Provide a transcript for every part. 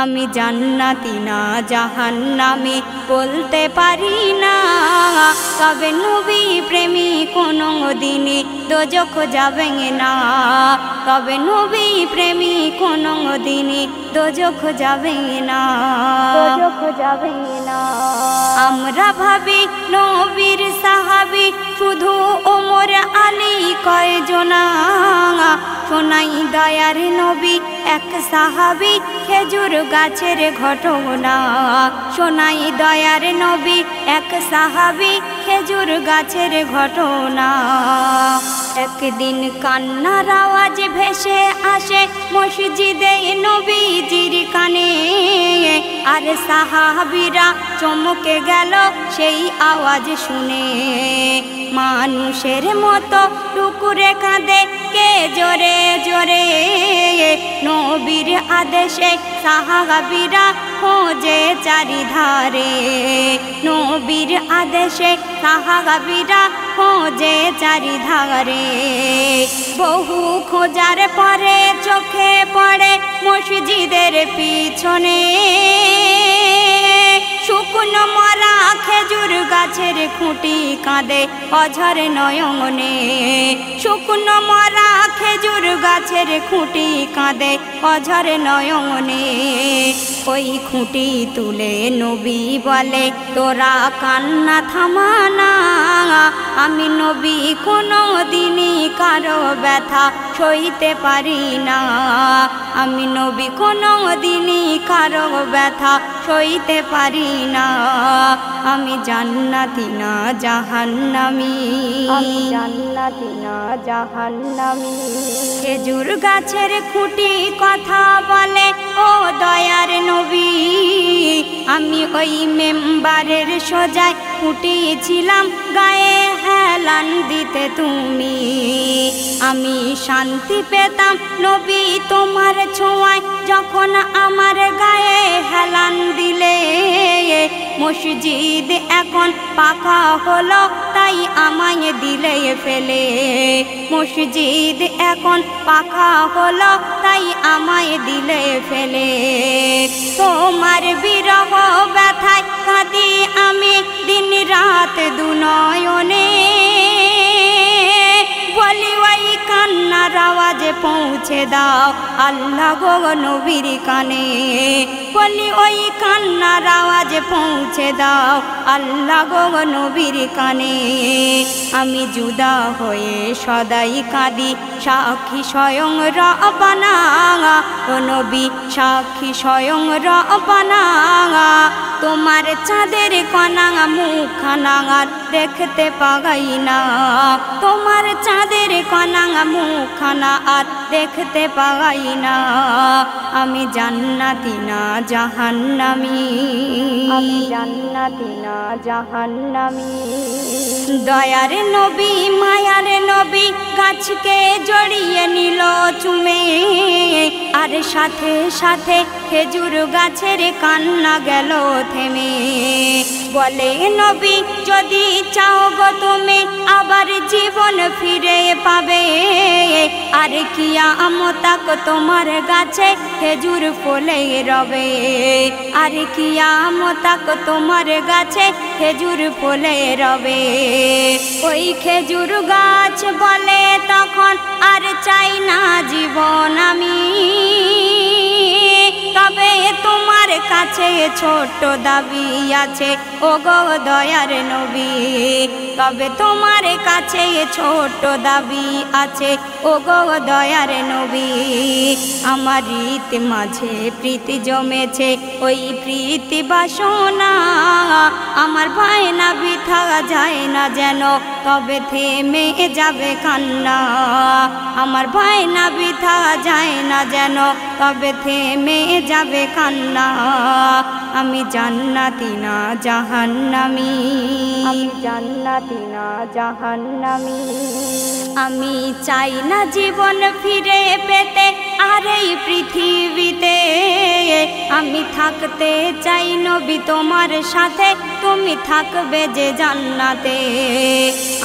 আমি জান্নাতি না জাহান্নামী বলতে পারি না, তবে নবী প্রেমী কোনো দিনই দোজখ যাবে না, তবে নবী প্রেমী কোনো দিনই দোজখ যাবে না, দোজখ যাবে না। আমরা ভাবি নবীর সাহাবী শুধু ওমর আলী কয়জনা, শোনাই দয়ার নবী এক সাহাবী খেজুর গাছের ঘটনা, শোনাই দয়ার নবী এক সাহাবী খেজুর গাছের ঘটনা। একদিন কান্নার আওয়াজ ভেসে আসে মসজিদে নবীজির কানে, আর সাহাবীরা চমকে গেল সেই আওয়াজ শুনে। মানুষের মতো টুকুরে কাঁদে কে জোরে জোরে, নবীর আদেশে সাহাবীরা খোঁজে চারিধারে, নবীর আদেশে সাহাবীরা খোঁজে চারিধারে। বহু খোঁজার পরে চোখে পড়ে মসজিদের পিছনে শুকনো মরা খেজুর গাছের খুঁটি কাঁদে অঝর নয়নে, শুকনো মরা খেজুর গাছের খুঁটি কাঁদে অঝর নয়নে। ওই খুঁটি তুলে নবী বলে তোরা কান্না থামানা, আমি নবী কোনো দিনই কারো ব্যথা সইতে পারি না, আমি নবী কোনো দিনই কারো ব্যথা সইতে পারি না। আমি জান্নাতি না জাহান্নামী, আমি জান্নাতি না জাহান্নামী। খেজুর গাছের খুঁটি কথা বলে ও দয়ার নবী, আমি ওই মেম্বারের সোজায় ফুটিয়েছিলাম গায়ে হেলান দিতে তুমি, আমি শান্তি পেতাম নবী তোমার ছোঁয়ায় যখন আমার গায়ে হেলান দিলে। মসজিদ এখন পাকা হলো তাই আমায় দিলে ফেলে, মসজিদ এখন পাকা হলো তাই আমায় দিলে ফেলে। তোমার বিরহ ব্যথায় কাঁদি আমি দিন রাত দুনয়নে, বলি ওই কান্নার আওয়াজে পৌঁছে দাও আল্লাহ গো নবীর কানে, বলি ওই কান্নার আওয়াজে পৌঁছে দাও আল্লাহ গো নবীর কানে। আমি জুদা হয়ে সদাই কাঁদি সাক্ষী স্বয়ং রব্বানা, ও নবী সাক্ষী স্বয়ং রব্বানা। তোমার চাঁদের কণা মুখখানা দেখতে পাগাই না, তোমার চাঁদের কণা মুখখানা আর দেখতে পাগাই না। আমি জান্নাতি না জাহান্নামী, আমি জান্নাতি না জাহান্নামী। দয়ার নবী মায়ার নবী গাছকে জড়িয়ে নিল চুমে, আর সাথে সাথে খেজুর গাছের কান্না গেল থেমে। বলে নবী যদি চাও গো তুমি আবার জীবন ফিরে পাবে, আর কিয়ামত তোমার গাছে খেজুর ফলে রবে, আর কিয়ামত তোমার গাছে খেজুর ফলে রবে। ওই খেজুর গাছ বলে তখন আর চাই না জীবন আমি, তবে তোমার কাছে ছোট্ট দাবি আছে ও গো দয়ার নবী, তবে তোমার কাছে ছোট্ট দাবি আছে ও গো দয়ার নবী। আমার রীত মাঝে প্রীতি জমেছে ওই প্রীতি বাসনা, আমার ভয় না বৃথা যায় না যেন তবে থেমে যাবে কান্না, আমার ভয় না বৃথা যায় না যেন তবে থেমে যাবে কান্না। আমি জান্নাতি না জাহান্নামী, আমি জান্নাতি না জাহান্নামী। আমি চাই না জীবন ফিরে পেতে আর এই পৃথিবীতে, আমি থাকতে চাই নবী তোমার সাথে, তুমি থাকবে যে জান্নাতে।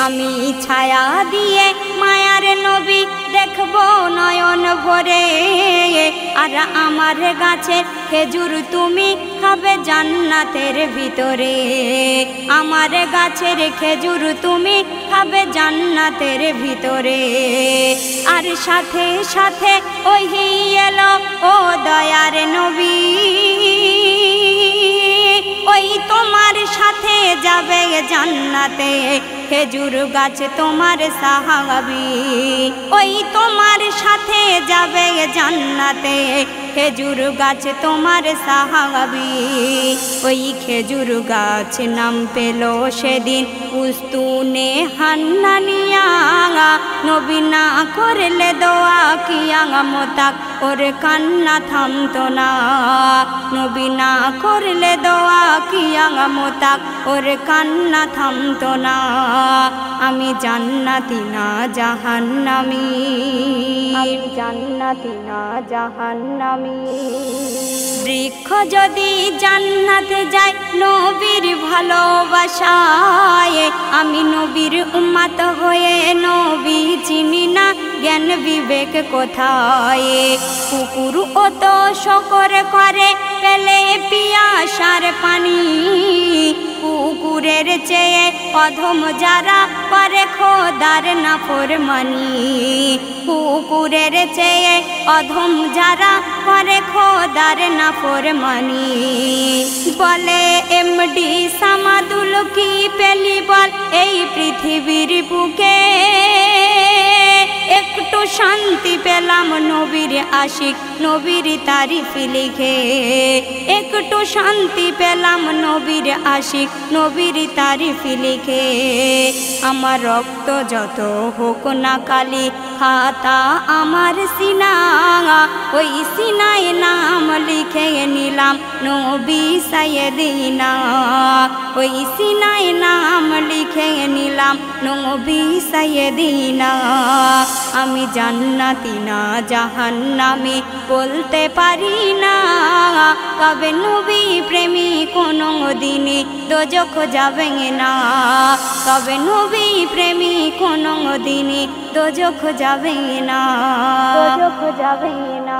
আমি ছায়া দিয়ে মায়ার নবী দেখবো নয়ন ভরে। আর আমার গাছের খেজুর তুমি খাবে জান্নাতের ভিতরে। আমার গাছের খেজুর তুমি খাবে জান্নাতের ভিতরে। আর সাথে সাথে ওহি এলো ও দয়ার নবী, ওই তোমার সাথে যাবে জান্নাতে খেজুর গাছ তোমার সাহাবী। ওই তোমার সাথে যাবে জান্নাতে খেজুর গাছ তোমার সাহাবী। ওই খেজুর গাছ নাম পেল সেদিন উস্তুনে হান্নানিয়া। নবী না করলে দোয়া কিয়া মোতাক ওর কান্না থামতো না। নবী না করলে দোয়া কিয়া মোতাক ওর কান্না থামতো না। আমি জান্নাতি না জাহান্নামী, আমি জান্নাতি না জাহান্নামী। বৃক্ষ যদি জান্নাতে যায় নবীর ভালোবাসায়, আমি নবীর উম্মত হয়ে নবী চিনি না জ্ঞান বিবেক কোথায়। কুকুর অত শকর করে পেলে পিয়াসার পানি, কুকুরের চেয়ে অধম যারা করে খোদার নাফরমানি। কুকুরের চেয়ে অধম যারা করে খোদার নাফরমানি। বলে এমডি সামাদুল কি পেলি বল এই পৃথিবীর বুকে। একটু শান্তি পেলাম নবীর আশিক নবীর তারিফ লিখে। একটু শান্তি পেলাম নবীর আশিক নবীর তারিফ লিখে। আমার রক্ত যত হোক না কালি খাতা আমার সিনা, ওই সিনায় নাম লিখে নিলাম নবী সাইয়েদিনা। ওই সিনায় নাম লিখে নিলাম নবী সাইয়েদিনা। আমি জান্নাতি না জাহান্নামী বলতে পারি না। তবে নবী প্রেমী কোনো দিনে দোজখ যাবে না। তবে নবী প্রেমী কোনো দিনে দোজখ যাবে না, দোজখ যাবে না।